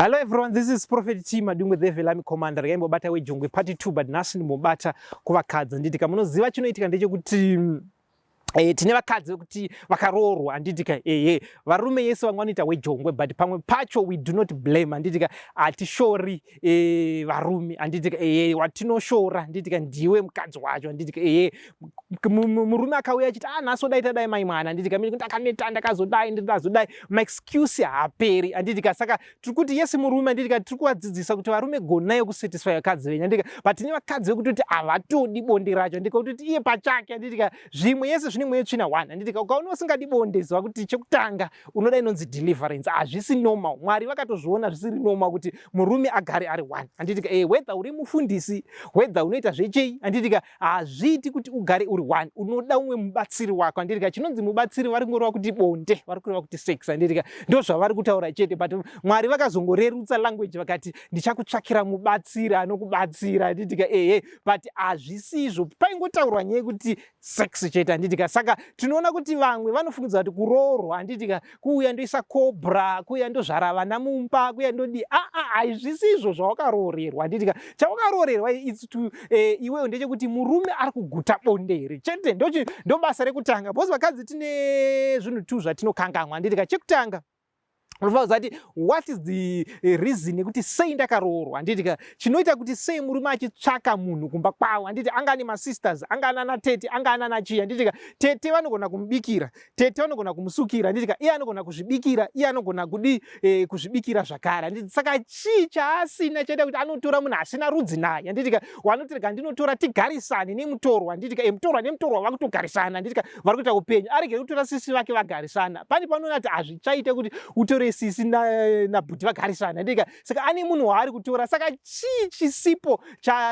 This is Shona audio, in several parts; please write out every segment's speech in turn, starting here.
Hello everyone, this is Prophet T Madungwe the Velami Commander. Gaimbo bata hwejongwe part 2 but Manass mubata kuvakadzi. Nditika munoziva chinoitika ndechekuti tine vakadzi kuti vakaroorwa anditika varume yese vanoita hwejongwe but pamwe pacho we do not blame anditika atishori varume anditika watinoshora anditika ndiwe mukadzi wacho anditika murume akauya achiti nhasi dai dai mai mwana anditika mimi kuti akaneta ndakazodai ndazodai ma excuse haaperi anditika saka tikuti yesi murume anditika tiri kuvadzidzisa kuti varume gonai kusatisfy vakadzi venyu anditika but tine vakadzi vekutoti havatodi bonde racho andika kuti iye pachake anditika zvimwe yese zvine tsvina 1 anditika ukaona usingadi bonde ziva kuti chekutanga unoda inonzi deliverance hazvisi normal. Mwari vakatozviona zvisiri normal kuti murume agare ari 1 anditika whether uri mufundisi whether unoita zvechei anditika hazviiti kuti ugare uri 1 unoda umwe mubatsiri wako anditika chinonzi mubatsiri vari kureva kuti bonde vari kureva kuti sex anditika ndo zvavari kutaura chete but Mwari vakazongorerutsa language vakati ndichakutsvakira mubatsiri anokubatsira anditika but hazvisizvo paingotaurwa nyaya kuti sex chete anditika saka tinoona kuti vamwe vanofungidzwa kuti kuroorwa anditika kuuya ndoisa cobra kuuya ndozvara vana mumba kuuya ndodi hazvisizvo zvawakaroorerwa anditika chawakaroorerwa iwewe ndechekuti murume ari kuguta bonde here chete ndo basa rekutanga bhozi vakadzi tine zvinhu 2 zvatinokanganwa anditika chekutanga unofanira kuti what is the reason yekuti sei ndakaroorwa anditika chinoita kuti sei murume achitsvaka munhu kumba kwavo anditi angani masisters angani ana tete angani ana chii anditika tete vanogona kumubikira tete vanogona kumusukira anditika iye anogona kuzvibikira iye anogona kuzvibikira zvakare anditi saka chii chaasina chaita kuti anotora munhu asina rudzi naye anditika wanotirega ndinotora tigarisane nemutorwa anditika mutorwa nemutorwa vakutogarisana anditika vari kuita upenyu arege kutora sisi vake vagarisana pani panoona kuti hazvichaite kuti utore sisi nabhuti vagarisana andika saka ane munhu waari kutora saka chii chisipo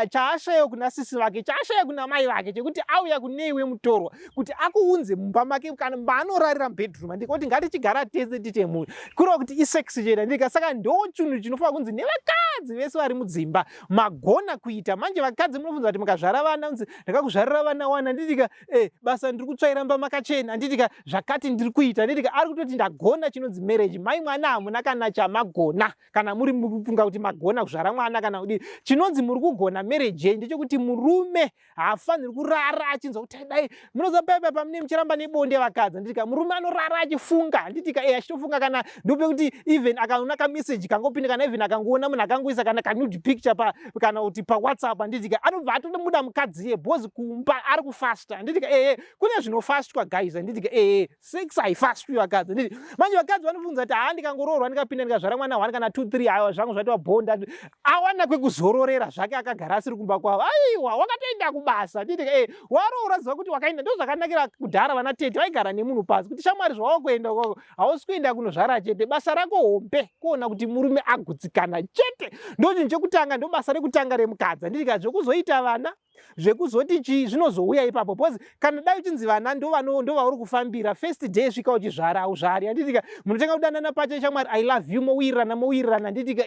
chaashayiwa kuna sisi vake chaashayiwa kuna mai vake chekuti auya kuneiwe mutorwa kuti akuunze mumba make kana maanorarira mubedroom andika kuti ngatichigara tese titemuni kureva kuti isex chete andika saka ndo chinhu chinofanira kunzi nevakadzi vese vari mudzimba magona kuita manje vakadzi munofunza kuti mukazvara vana unzi ndakakuzvarira vana 1 anditika basa ndiri kutsvaira mba makachena anditika zvakati ndiri kuita anditika ari kutoti ndagona chinonzi marriage mai mwana hamuna kana chamagona kana muri mukufunga kuti magona kuzvara mwana kana kudi chinonzi muri kugona marriage ndechekuti murume haafaniri kurara achinzwa kuti dai munoziva paipa mune muchiramba nebonde vakadzi anditika murume anorara achifunga anditika achitofunga kana ndope kuti even akaona kameseji kangopinda kana even akangoona munhu akangoisa kana kanude picture kana kuti pawhatsapp anditika anobva atomuda mukadzi bhozi kumba ari kufasta anditika kune zvinofastwa guys anditika sex haifastwi vakadzi anditi manje vakadzi vanofunza kuti ndikangoroorwa ndikapinda ndikazvara mwana 1 kana 2 3 aiwa zvangu zvatiwa bonda awana kwekuzororera zvake akagara asiri kumba kwavo aiwa wakatoenda kubasa anditika waroora ziva kuti wakaenda ndo zvakanakira kudhara vana tete vaigara nemunhu pasi kuti shamwari zvawakuenda kwako hausi kuenda kunozvara chete basa rako hombe kuona kuti murume agutsikana chete ndo chinhu chekutanga ndo basa rekutanga remukadzi anditika zvekuzoita vana zvekuzoti chii zvinozouya ipapo bhozi kana dai uchinzi vana ndo vauri kufambira first day svika uchizvara hauzvari anditika munotenga kudanana pacho shamwari I love you mowirirana anditika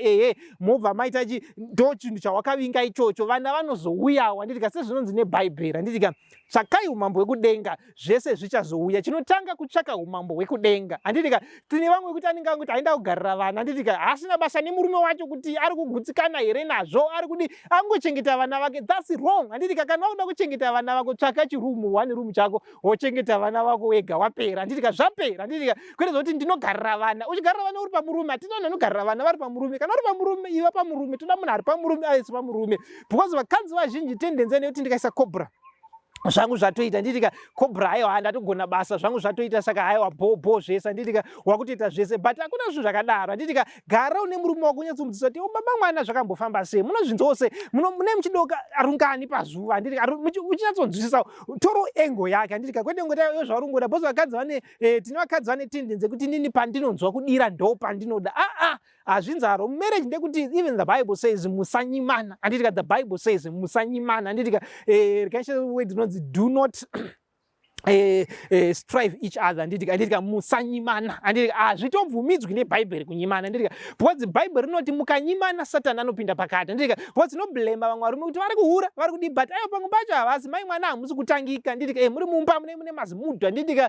mobva maita ndo chinhu chawakavinga ichocho vana vanozouyawo anditika sezvinonzi nebhaibheri anditika tsvakai umambo hwekudenga zvese zvichazouya chinotanga kutsvaka umambo hwekudenga anditika tine vamwe kuti anenge anguti aenda kugarira vana anditika hasina basa nemurume wacho kuti ari kugutsikana here nazvo ari kuti angochengeta vana vake that's wrong anditika kana uda kuchengeta vana vako tsvaka chirumu 1 rumu chako wochengeta vana vako wega wapera anditika zvapera anditika kwete zvokuti ndinogarira vana uchigarira vana uri pamurume hatina vanhu vanogarira vana vari pamurume kana uri pamurume iva pamurume toda munhu ari pamurume aisi pamurume because vakadzi vazhinji tendenzi nekuti ndikaisa cobra zvangu zvatoita nditika cobra aiwa ndatogona basa zvangu zvatoita saka aiwa bho zvese anditika wakutoita zvese but hakuna zvinhu zvakadaro anditika gara une murume wako unyatsomudzidzisa kuti baba mwana zvakambofamba sei munozvinzwawo sei mune muchidoka rungani pazuva anditika uchinyatsonzwisisa toro engo yake anditika kwete ngotayo zvaurungoda bhozi vakadzi vane tine vakadzi vane tendenzi yekuti nini pandinonzwa kudira ndo pandinoda hazvinzaro marriage ndekuti even the Bible says musanyimana anditika the Bible says musanyimana anditika rikaisha word inonzi do not strive each other anditi musanyimana anditi hazvitobvumidzwi nebhaibheri kunyimana anditi because bhaibheri rinoti mukanyimana satani anopinda pakati anditi because inoblema vamwe varume kuti vari kuhura vari kudi but aiwa pamwe pacho havasi mai mwana hamusi kutangika anditi muri mumba mune mazimudhu anditi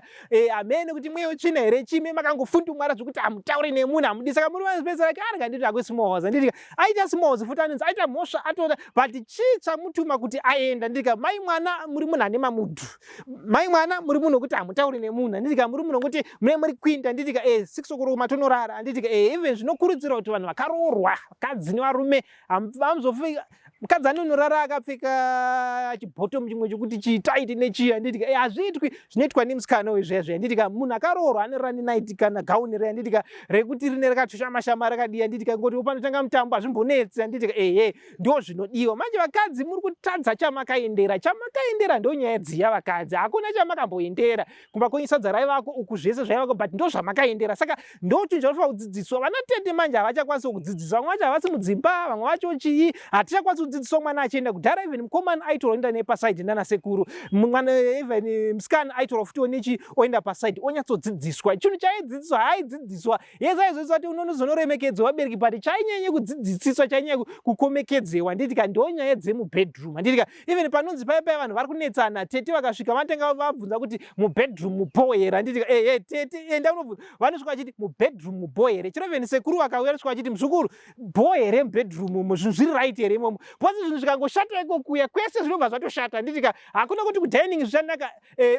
amene kuti mweyo tsvina here chime makangofundumwara zvokuti hamutauri nemunhu hamudi saka muri vanopedzera karga anditi akwe smallhouse anditi aita smallhouse futi anonzi aita mhosva atota but chii chamutuma kuti aenda anditi mai mwana muri munhu ane mamudhu mai mwana muri munhu kuti hamutauri nemunhu anditi muri munhu kuti muri kwinda anditi 6 o'clock matonorara anditi even zvinokurudzirwa kuti vanhu vakaroorwa vakadzi nevarume hamuzofika mukadzi anonorara akapfeka chibhotomu chimwe chokuti chitaiti nechii anditi hazviitwi zvinoitwa nemusikana wezvezve anditi munhu akaroorwa anorara nenaiti kana gauni re anditi rekuti rine rakatoshamashama rakadii anditi ngoti panotanga mutambo hazvimbonetsi anditi ndo zvinodiwa manje vakadzi muri kutadza chamakaendera ndo nyaya dziya vakadzi hakuna chamakamboendera kumba kwenyu sadza raivako uku zvese zvaivako but ndo zvamakaendera saka ndo chinhu chanofanira kudzidziswa vana tete manje havachakwanisi kudzidziswa vamwe vacho havasi mudzimba vamwe vacho chii hatichakwanisi kudzidziswa mwana achienda kudhara even mukomana aitorwa oenda nepasaidi nana sekuru mwana even musikana aitorwa futi nechi oenda pasaidi onyatsodzidziswa chinhu chaidzidziswa haidzidziswa yezaizoiswa kuti unozonoremekedzwa vabereki but chainyanye kudzidziswa chainyanye kukomekedzewa nditika ndo nyaya dzemubedroom anditika even panonzi paipai vanhu vari kunetsana tete vakasvika vanotanga vabvunza kuti mubedroom mupo here anditika tete enda unobvunza vanosvika vachiti mubedroom mupo here chero even sekuru vakauya nosvika vachiti muzukuru bo here mubedroom umo zvinhu zviri right here imomo pasi zvinhu zvikangoshata ikokuya kwese zvinobva zvatoshata anditika hakuna kuti kudining zvichanaka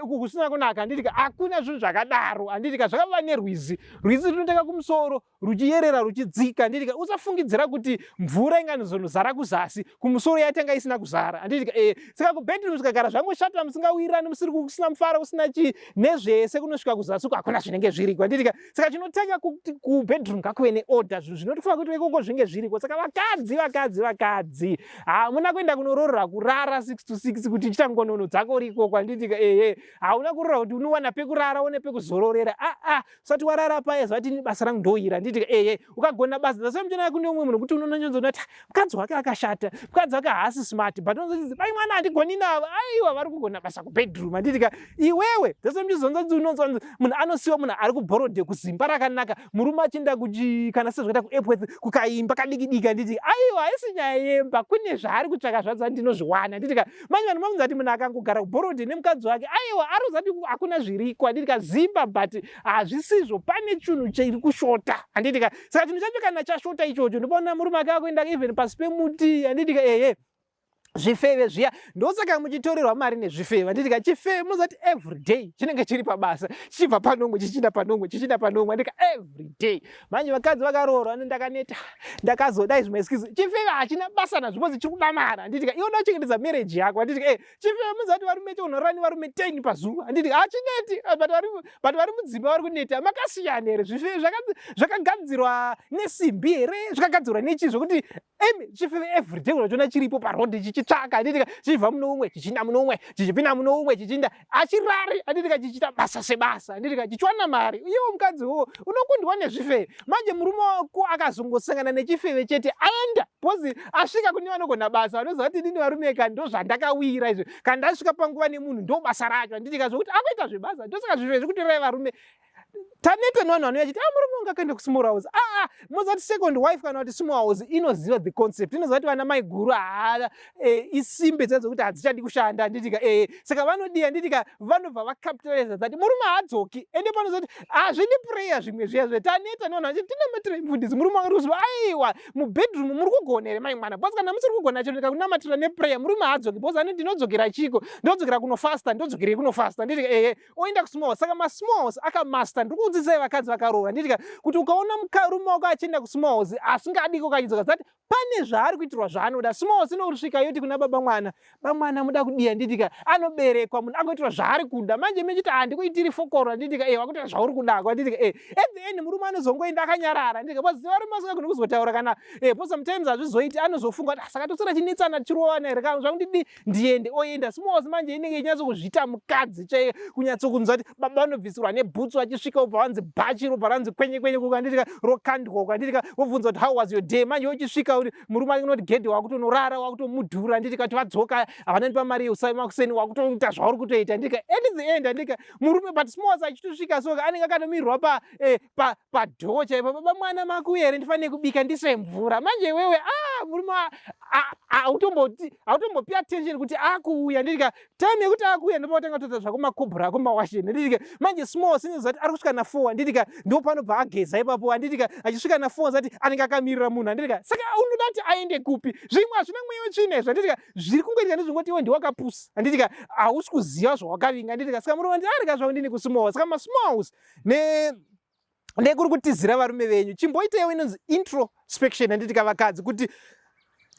uku kusina kunaka anditika hakuna zvinhu zvakadaro anditika zvakava nerwizi runotanga kumusoro ruchiyerera ruchidzika anditika usafungidzira kuti mvura inganozonozara kuzasi kumusoro yatanga isina kuzara anditika saka kubedroom zvikagara zvangoshata musingawirirani musiri kusina mufaro kusina chii nezvese kunosvika kuzasi uku hakuna zvinenge zviriko anditika saka chinotanga kubedroom ngakuve neorder zvinhu zvinotofanira kuti ikoko zvinge zviriko saka vakadzi hamuna kuenda kunororora kurara 6 to 6 kuti chita ngonono dzako rikoko anditika hauna kurora kuti unowana pekurara one pekuzororera usati warara paya zvati basa rangu ndoira anditika ukagona basa zasemuchena kune umwe munhu kuti unononyonzona kuti mukadzi wake akashata mukadzi wake haasi smart but unozoti bai mwana handigoni navo aiwa vari kugona basa kubedroom anditika iwewe zasemuchizonza kuti unonzwa munhu anosiwa munhu ari kubhorodhe kuzimba rakanaka murume achienda kana sezvakaita kuepworth kukaimba kadikidiki anditika aiwa haisi nyaya yemba kune zvaari kutsvaka zvadzo ndinozviwana anditika manje vanhu mamunza kuti munhu akangogara kubhorodhe nemukadzi wake aiwa ari kuzati hakuna zviriko anditika zimba but hazvisizvo pane chinhu chiri kushota anditika saka chinhu chacho kana chashota ichocho ndinoona murume ake akuenda even pasi pemuti anditika zvifeve zviya ndosaka muchitorerwa mari nezvifeve anditika chifeve munozati everyday chinenge chiri pabasa chichibva panomwe chichienda panomwe andika everyday manje vakadzi vakaroorwa ane ndakaneta ndakazodai zvimwe skizi chifeve hachina basa nazvimodzi chiri kudamara anditika iwe ndochengetedza marriage yako anditika chifeve munozati varume chaunorara nevarume 10 pazuva anditika hachineti but vari mudzimba vari kuneta makasiyana here zvifeve zvakagadzirwa nesimbi here zvakagadzirwa nechii zvokuti chifeve everyday unochiona chiripo parodhi chichitsvaka anditika chichibva muno umwe chichiinda muno umwe chichipinda muno umwe chichiinda achirari anditika chichiita basa sebasa anditika chichiwana mari iwo mukadziwo unokundwa nezvifeve manje murume wako akazongosangana nechifeve chete aenda bhozi asvika kune vanogona basa vanoziva kuti ndini varume ka ndo zvandakawira izvo kana ndasvika panguva nemunhu ndo basa racho anditika zvokuti akuita zvebasa ndosaka zvifeve zvikutorai varume taneta nevanhu vanouya chiti murume wangu akaenda kusmall house mozati second wife kana kuti small house inoziva the concept inoziva kuti vana maiguru isimbe dzadzo hadzichadi kushanda anditika saka vanodii anditika vanobva vacapitaliza that murume haadzoki ende panozoti hazvidi prayer zvimwe zviya taneta nevanhu vachiti tina matira mufundisi murume wangu ruziva aiwa mubedroom muri kugona here mai mwana bhosi kana musiri kugona chato kunamatira neprayer murume haadzoki bhosi anoti ndinodzokera chiko ndodzokera kunofasta ndodzokerei kunofasta anditika oenda kusmall house saka masmall house akamasta ndikuudzisai vakadzi vakaroora anditika kuti ukaona murume wako achienda kusmall house asingadiko kachidzoka zati pane zvaari kuitirwa zvaanoda small house inosvika yoti kuna bamwana muda kudiya anditika anoberekwa munhu agoitirwa zvaari kuda manje mechiti handikuitiri fokoro anditika wakuita zvauri kudako anditika at the end murume anozongoenda akanyarara anditika bhozi varume asingagoni kuzotaura kana bhozi sometimes hazvizoiti anozofunga kuti saka tosara chinetsana chirowana here kana zvakundidi ndiende oenda small house manje inenge inyatsokuzviita mukadzi chaiye kunyatsokunzwa kuti baba vanobvisirwa nebhutsu achisvika ubva vanzi bhachi robva ranzi kwenye kwenye kukanditika rokandwa ukanditika wobvunza kuti how was your day manje uchisvika kuti murume anoti gedhe wakutonorara wakutomudhura nditika kuti vadzoka havana ndipa mari yeusaemakuseni wakutoita zvauri kutoita ndika at the end andika murume but small achitosvika soka anenge akatomirwa padhoo chaipo baba mwana maku here ndifanire kubika ndise mvura manje iwewe murume hautombopi attention kuti akuuya ndika time yekuti akuuya ndopatanga kutoita zvako makobhora ako mawasheni nditika manje small sinezati ari kusvika na4 anditika ndo panobva ageza ipapo anditika achisvika na4 zati anenge akamirira munhu anditika saka unodati aende kupi zvimwe hazvina mweya wetsvinezvo anditika zviri kungoitika ndezvingoti iwe ndiwakapusa anditika hausi kuziva zvawakavinga anditika saka murume arika zvavo ndini kusmall saka masmalls ndekuri kutizira varume venyu chimboiteiwo inonzi introspection anditika vakadzi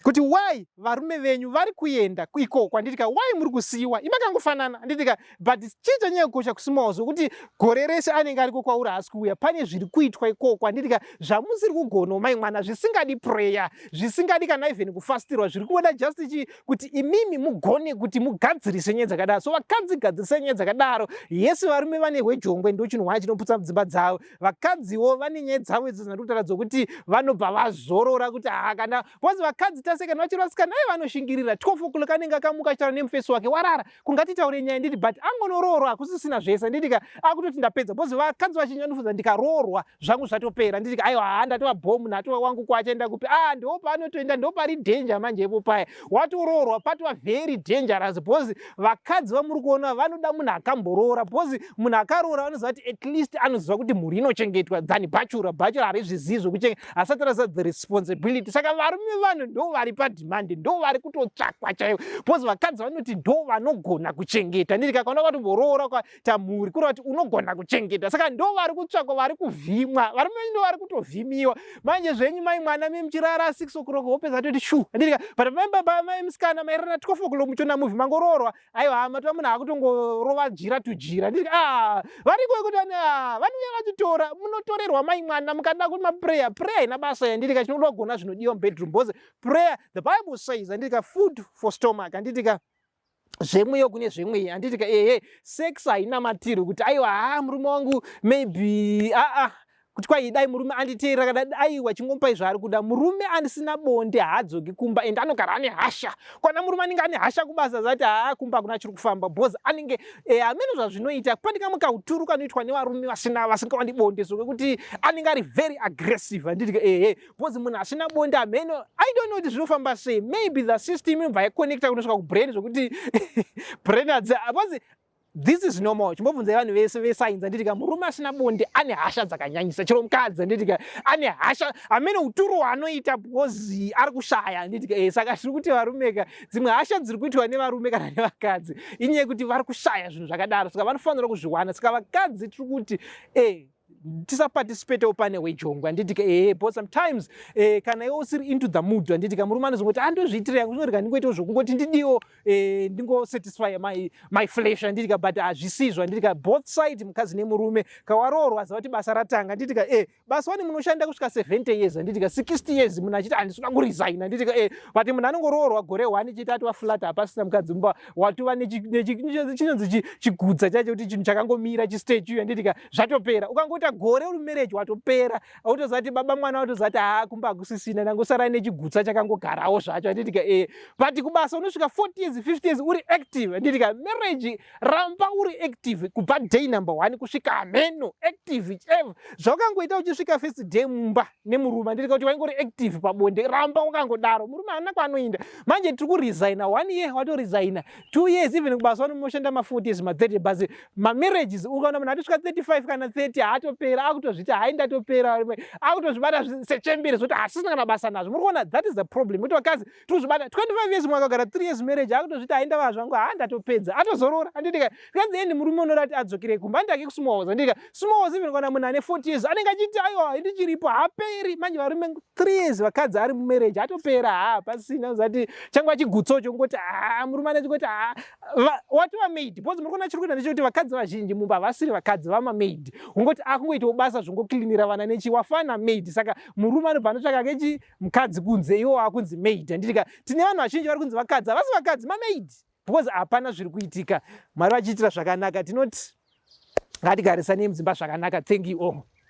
kuti why varume venyu vari kuenda ikoko anditika why muri kusiyiwa imakangofanana anditika but chicha nyaya kukosha kusimawozvo kuti gore rese anenge ariko kwauri haasi kuuya pane zviri kuitwa ikoko anditika zvamusiri kugona mai mwana zvisingadi prayer zvisingadi kana even kufastirwa zviri kuoda just kuti imimi mugone kuti mugadzirise nyaya dzakadaro so vakadzi gadzirisai nyaya dzakadaro yese varume vane hwejongwe ndo chinhu hwaya chinoputsa mudzimba dzavo vakadziwo vane nyaya dzavo idzi dzinatokutaradza kuti vanobva vazorora kuti kana bcause vakadzi tasekana vachiri vasikana vanoshingira 12 o'clock anenge akamuka achitaura nemufesi wake warara kungatitaure nyaya nditi but angonoroorwa hakusisina zvese nditika akutoti ndapedza bcause vakadzi vachinyanofudza ndikaroorwa zvangu zvatopera nditika aiwa ndatova bhomu natova wangu kwachaenda kupi ndo paanotoenda ndo pari danger manje ipo paya watoroorwa patova very dangerous bcause vakadzi vamuri kuona vanoda munhu akamboroora bcause munhu akaroora vanoziva kuti at least anoziva kuti mhuri inochengetwa than bachura harizvizivi zvokuchengeta asati arasa the responsibility saka varume vanhu ndo vari padhimandi ndo vari kutotsvakwa chaivo bcause vakadzi vanoti ndo vanogona kuchengeta nditika kaona kwatomborora kwaita mhuri kureva kuti unogona kuchengeta saka ndo vari kutsvakwa vari kuvhimwa varume ndo vari kutovhimiwa manje zvenyu mai mwana memuchirara 6 o'clock wopedza toti shu nditika but mai musikana mairana 12 o'clock muchona movhi mangoroorwa aiwa matova munhu akutongorova jira tujira nditika variko kuti vanouya vachitora munotorerwa mai mwana mukada kuti maprayer ina basa yanditika chinoda kugona zvinodiwa mubedroom bcause prayer the bible says anditika food for stomach anditika zvemweyo kune zvemweyo anditika sex haina matiro kuti aiwa murume wangu maybe kuti kwai dai murume anditeera kana aiwa chingomupai zvaari kuda murume andisina bonde haadzoki kumba ende anogara ane hasha kana murume anenge ane hasha kubasa zati kumba kuna chiri kufamba bcause anenge amene zvazvinoita pandika mukauturu kanoitwa nevarume vasingawandi bonde so kwekuti anenge ari very aggressive anditika bcause munhu asina bonde amene I don't know kuti zvinofamba sei maybe the system inobva yaconnecta kunosvika kubrain zvokuti brain bcause this is normal chimbobvunzai vanhu vese vesainzi anditika murume asina bonde ane hasha dzakanyanyisa chero mukadzi anditika ane hasha amene uturu hwaanoita bcause ari kushaya anditika saka tiri kuti varumeka dzimwe hasha dziri kuitwa nevarume kana nevakadzi inyaya yekuti vari kushaya zvinhu zvakadaro saka vanofanira kuzviwana saka vakadzi tiri kuti tisaparticipatewo pane hwejongwe anditika but sometimes kana iwe usiri into the mood anditika murume anozongoti andozviitira yangu zvinorega ndingoitawo zvokungoti ndidiwo ndingosatisfy my flesh anditika but hazvisizvo anditika both side mukadzi nemurume kawaroorwa ziva kuti basa ratanga anditika basa wani munoshanda kusvika 70 years anditika 60 years munhu achiti handisina kuresign anditika but munhu anongoroorwa gore 1 chiti atova flat hapasina mukadzi mumba watova nechinonzi chigudza chacho kuti chinhu chakangomira chistatue anditika zvatopera ukangoita gore uri marriage watopera autoziva kuti baba mwana watoziva kuti kumba hakusisina nangosara nechigutsa chakangogarawo zvacho anditika but kubasa unosvika 40 years 50 years uri active anditika marriage ramba uri active kubva day number 1 kusvika ameno active zvaukangoita uchisvika first day mumba nemurume anditika kuti waingori active pabonde ramba wakangodaro murume haana kwanoenda manje tiri kuresigna 1 year watoresigna 2 years even kubasa wanomoshanda ma40 years ma30 basi mamarriages ukaona munhu atosvika 35 kana 30 haatopera akutozviti hai ndatopera akutozvibata sechembere zvoti hasisina kana basa nazvo muri kuona that is the problem kuti vakadzi tozvibata 25 years mwakagara 3 years marriage akutozviti hai ndava zvangu ndatopedza atozorora anditika tikadzi endi murume unoda kuti adzokere kumba andake kusmallhouse anditika smallhouse even kana munhu ane 40 years anenge achiti aiwa ndichiripo haperi manje varume 3 years vakadzi ari mumarriage atopera pasina zati changwa chigutsocho ngoti murume anechingoti watova maid because muri kuona chiri kuita ndechekuti vakadzi vazhinji mumba havasiri vakadzi vamamaid ungoti akungoitawo basa zvongoklinira vana nechi wafana maid saka murume anobva anotsvaka kechi mukadzi kunze iwo akunzi maid anditika tine vanhu vazhinji vari kunzi vakadzi havasi vakadzi mamaid because hapana zviri kuitika mwari vachiitira zvakanaka tinoti ngatigarisane mudzimba zvakanaka thank you all